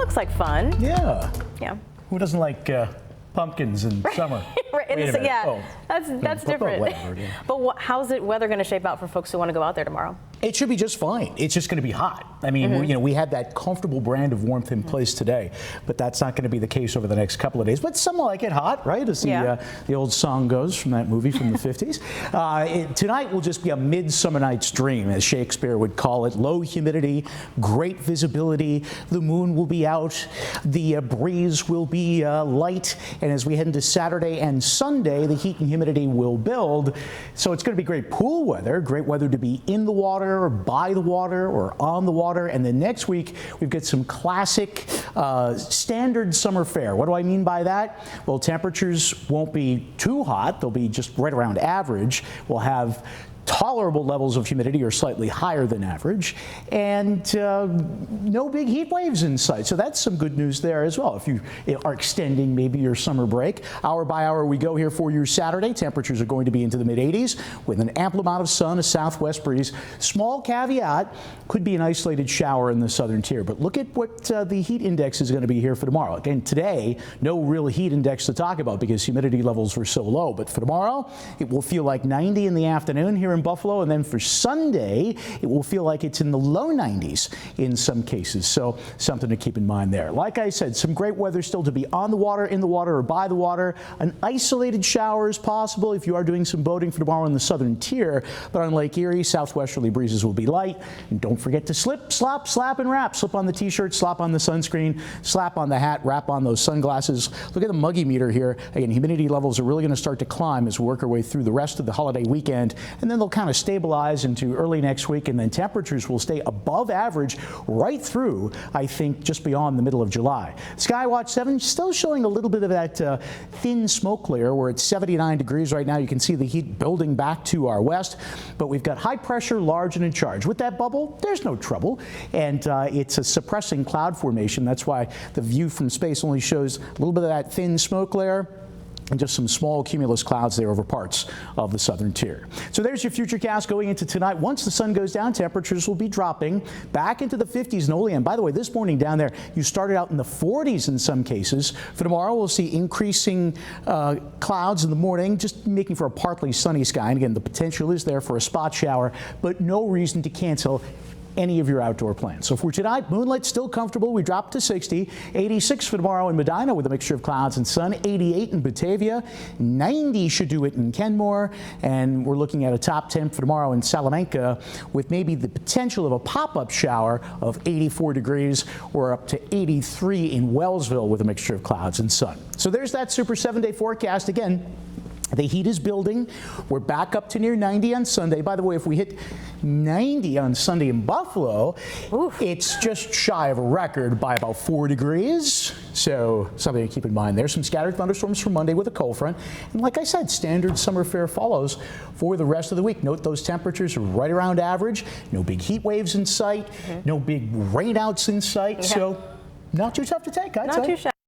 looks like fun. Yeah. Yeah. Who doesn't like pumpkins in summer? Right. Wait a minute. Yeah, Oh. that's different. Whatever, yeah. But how's the weather going to shape out for folks who want to go out there tomorrow? It should be just fine. It's just going to be hot. I mean, we had that comfortable brand of warmth in place today, but that's not going to be the case over the next couple of days. But some like it hot, right? As the old song goes from that movie from the 50s. Tonight will just be a midsummer night's dream, as Shakespeare would call it. Low humidity, great visibility. The moon will be out. The breeze will be light. And as we head into Saturday and Sunday, the heat and humidity will build. So it's going to be great pool weather, great weather to be in the water, or by the water, or on the water. And then next week, we've got some classic standard summer fare. What do I mean by that? Well, temperatures won't be too hot. They'll be just right around average. We'll have tolerable levels of humidity, or slightly higher than average, and no big heat waves in sight. So that's some good news there as well. If you are extending maybe your summer break, hour by hour we go here for you Saturday. Temperatures are going to be into the mid-80s with an ample amount of sun, a southwest breeze. Small caveat, could be an isolated shower in the southern tier, but look at what the heat index is going to be here for tomorrow. Again, today, no real heat index to talk about because humidity levels were so low, but for tomorrow, it will feel like 90 in the afternoon here in Buffalo, and then for Sunday, it will feel like it's in the low 90s in some cases. So something to keep in mind there. Like I said, some great weather still to be on the water, in the water, or by the water. An isolated shower is possible if you are doing some boating for tomorrow in the southern tier, but on Lake Erie, southwesterly breezes will be light. And don't forget to slip, slop, slap, and wrap. Slip on the t-shirt, slap on the sunscreen, slap on the hat, wrap on those sunglasses. Look at the muggy meter here. Again, humidity levels are really going to start to climb as we work our way through the rest of the holiday weekend, and then they'll kind of stabilize into early next week, and then temperatures will stay above average right through, I think, just beyond the middle of July. Skywatch 7 still showing a little bit of that thin smoke layer. We're at 79 degrees right now. You can see the heat building back to our west, but we've got high pressure, large and in charge. With that bubble, there's no trouble, and it's a suppressing cloud formation. That's why the view from space only shows a little bit of that thin smoke layer and just some small cumulus clouds there over parts of the southern tier. So there's your futurecast going into tonight. Once the sun goes down, temperatures will be dropping back into the 50s in Olean. By the way, this morning down there, you started out in the 40s in some cases. For tomorrow, we'll see increasing clouds in the morning, just making for a partly sunny sky. And again, the potential is there for a spot shower, but no reason to cancel any of your outdoor plans. So for tonight, moonlight still comfortable. We drop to 60, 86 for tomorrow in Medina with a mixture of clouds and sun, 88 in Batavia, 90 should do it in Kenmore, and we're looking at a top 10 for tomorrow in Salamanca with maybe the potential of a pop-up shower of 84 degrees, or up to 83 in Wellsville with a mixture of clouds and sun. So there's that Super 7-day forecast. Again, the heat is building. We're back up to near 90 on Sunday. By the way, if we hit 90 on Sunday in Buffalo, it's just shy of a record by about 4 degrees. So something to keep in mind. There's some scattered thunderstorms for Monday with a cold front. And like I said, standard summer fare follows for the rest of the week. Note those temperatures are right around average. No big heat waves in sight. No big rainouts in sight. So not too tough to take, I'd say. Not too shabby.